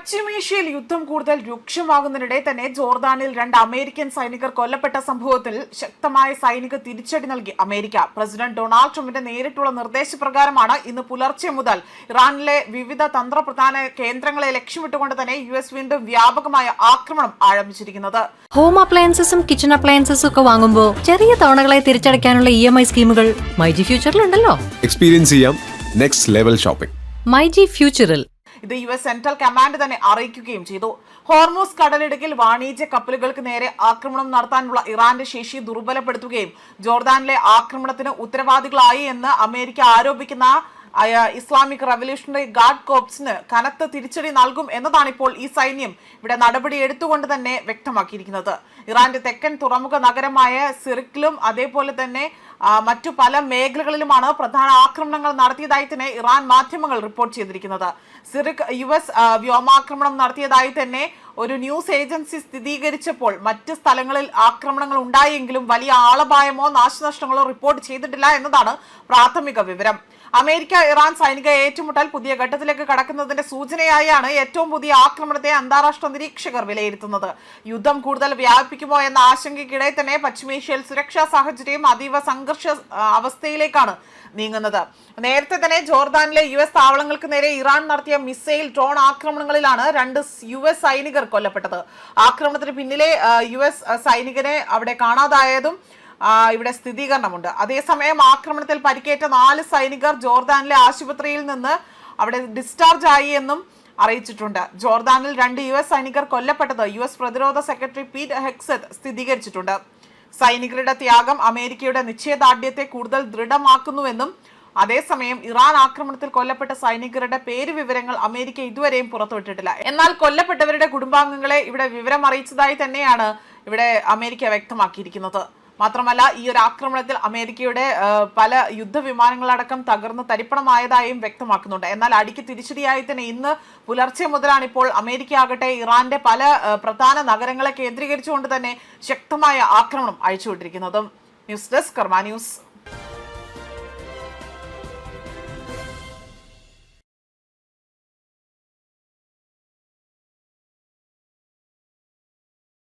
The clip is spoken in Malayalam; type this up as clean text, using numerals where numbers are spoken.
പശ്ചിമേഷ്യയിൽ യുദ്ധം കൂടുതൽ രൂക്ഷമാകുന്നതിനിടെ തന്നെ ജോർദാനിൽ 2 അമേരിക്കൻ സൈനികർ കൊല്ലപ്പെട്ട സംഭവത്തിൽ ശക്തമായ സൈനിക തിരിച്ചടി നൽകി അമേരിക്ക. പ്രസിഡന്റ് ഡൊണാൾഡ് ട്രംപിന്റെ നേരിട്ടുള്ള നിർദ്ദേശപ്രകാരമാണ് ഇന്ന് പുലർച്ചെ മുതൽ ഇറാനിലെ വിവിധ തന്ത്രപ്രധാന കേന്ദ്രങ്ങളെ ലക്ഷ്യമിട്ടുകൊണ്ട് തന്നെ US വീണ്ടും വ്യാപകമായ ആക്രമണം ആരംഭിച്ചിരിക്കുന്നത്. ഹോം അപ്ലയൻസസും കിച്ചൺ അപ്ലയൻസസും ഒക്കെ വാങ്ങുമ്പോൾ ചെറിയ തവണകളെ തിരിച്ചടയ്ക്കാനുള്ള EMI സ്കീമുകൾ മൈജി ഫ്യൂച്ചറിലുണ്ടല്ലോ. എക്സ്പീരിയൻസ് ചെയ്യാം നെക്സ്റ്റ് ലെവൽ ഷോപ്പിംഗ് മൈജി ഫ്യൂച്ചറിൽ. ഇത് US സെൻട്രൽ കമാൻഡ് തന്നെ അറിയിക്കുകയും ചെയ്തു. ഹോർമൂസ് കടലിടുക്കിൽ വാണിജ്യ കപ്പലുകൾക്ക് നേരെ ആക്രമണം നടത്താനുള്ള ഇറാന്റെ ശേഷി ദുർബലപ്പെടുത്തുകയും ജോർദാനിലെ ആക്രമണത്തിന് ഉത്തരവാദികളായി എന്ന് അമേരിക്ക ആരോപിക്കുന്ന ഇസ്ലാമിക് റവല്യൂഷണറി ഗാർഡ് കോർപ്സിന് കനത്ത തിരിച്ചടി നൽകും എന്നതാണ് ഇപ്പോൾ ഈ സൈന്യം ഇവിടെ നടപടി എടുത്തുകൊണ്ട് തന്നെ വ്യക്തമാക്കിയിരിക്കുന്നത്. ഇറാന്റെ തെക്കൻ തുറമുഖ നഗരമായ സിറിക്കിലും അതേപോലെ തന്നെ മറ്റു പല മേഖലകളിലുമാണ് പ്രധാന ആക്രമണങ്ങൾ നടത്തിയതായി തന്നെ ഇറാൻ മാധ്യമങ്ങൾ റിപ്പോർട്ട് ചെയ്തിരിക്കുന്നത്. സിറിക് US വ്യോമാക്രമണം നടത്തിയതായി തന്നെ ഒരു ന്യൂസ് ഏജൻസി സ്ഥിരീകരിച്ചപ്പോൾ മറ്റ് സ്ഥലങ്ങളിൽ ആക്രമണങ്ങൾ ഉണ്ടായെങ്കിലും വലിയ ആളപായമോ നാശനഷ്ടങ്ങളോ റിപ്പോർട്ട് ചെയ്തിട്ടില്ല എന്നതാണ് പ്രാഥമിക വിവരം. അമേരിക്ക ഇറാൻ സൈനിക ഏറ്റുമുട്ടൽ പുതിയ ഘട്ടത്തിലേക്ക് കടക്കുന്നതിന്റെ സൂചനയായാണ് ഏറ്റവും പുതിയ ആക്രമണത്തെ അന്താരാഷ്ട്ര നിരീക്ഷകർ വിലയിരുത്തുന്നത്. യുദ്ധം കൂടുതൽ വ്യാപിക്കുമോ എന്ന ആശങ്കയ്ക്കിടെ തന്നെ പശ്ചിമേഷ്യയിൽ സുരക്ഷാ സാഹചര്യം അതീവ സംഘർഷ അവസ്ഥയിലേക്കാണ് നീങ്ങുന്നത്. നേരത്തെ തന്നെ ജോർദാനിലെ US താവളങ്ങൾക്ക് നേരെ ഇറാൻ നടത്തിയ മിസൈൽ ഡ്രോൺ ആക്രമണങ്ങളിലാണ് 2 US സൈനികർ കൊല്ലപ്പെട്ടത്. ആക്രമണത്തിന് പിന്നിലെ US സൈനികനെ അവിടെ കാണാതായതും ഇവിടെ സ്ഥിരീകരണമുണ്ട്. അതേസമയം ആക്രമണത്തിൽ പരിക്കേറ്റ 4 സൈനികർ ജോർദാനിലെ ആശുപത്രിയിൽ നിന്ന് അവിടെ ഡിസ്ചാർജ് ആയി എന്നും അറിയിച്ചിട്ടുണ്ട്. ജോർദാനിൽ 2 US സൈനികർ കൊല്ലപ്പെട്ടത് US പ്രതിരോധ സെക്രട്ടറി പീറ്റ് ഹെക്സത്ത് സ്ഥിരീകരിച്ചിട്ടുണ്ട്. സൈനികരുടെ ത്യാഗം അമേരിക്കയുടെ നിശ്ചയദാർഢ്യത്തെ കൂടുതൽ ദൃഢമാക്കുന്നുവെന്നും അതേസമയം ഇറാൻ ആക്രമണത്തിൽ കൊല്ലപ്പെട്ട സൈനികരുടെ പേര് വിവരങ്ങൾ അമേരിക്ക ഇതുവരെയും പുറത്തുവിട്ടിട്ടില്ല. എന്നാൽ കൊല്ലപ്പെട്ടവരുടെ കുടുംബാംഗങ്ങളെ ഇവിടെ വിവരം അറിയിച്ചതായി തന്നെയാണ് ഇവിടെ അമേരിക്ക വ്യക്തമാക്കിയിരിക്കുന്നത്. മാത്രമല്ല ഈ ഒരു ആക്രമണത്തിൽ അമേരിക്കയുടെ പല യുദ്ധവിമാനങ്ങളടക്കം തകർന്ന് തരിപ്പണമായതായും വ്യക്തമാക്കുന്നുണ്ട്. എന്നാൽ അടിക്ക് തിരിച്ചടിയായി തന്നെ ഇന്ന് പുലർച്ചെ മുതലാണ് ഇപ്പോൾ അമേരിക്ക ആകട്ടെ ഇറാന്റെ പല പ്രധാന നഗരങ്ങളെ കേന്ദ്രീകരിച്ചുകൊണ്ട് തന്നെ ശക്തമായ ആക്രമണം അഴിച്ചുവിട്ടിരിക്കുന്നതും. ന്യൂസ് ഡെസ്ക് കർമ്മ ന്യൂസ്.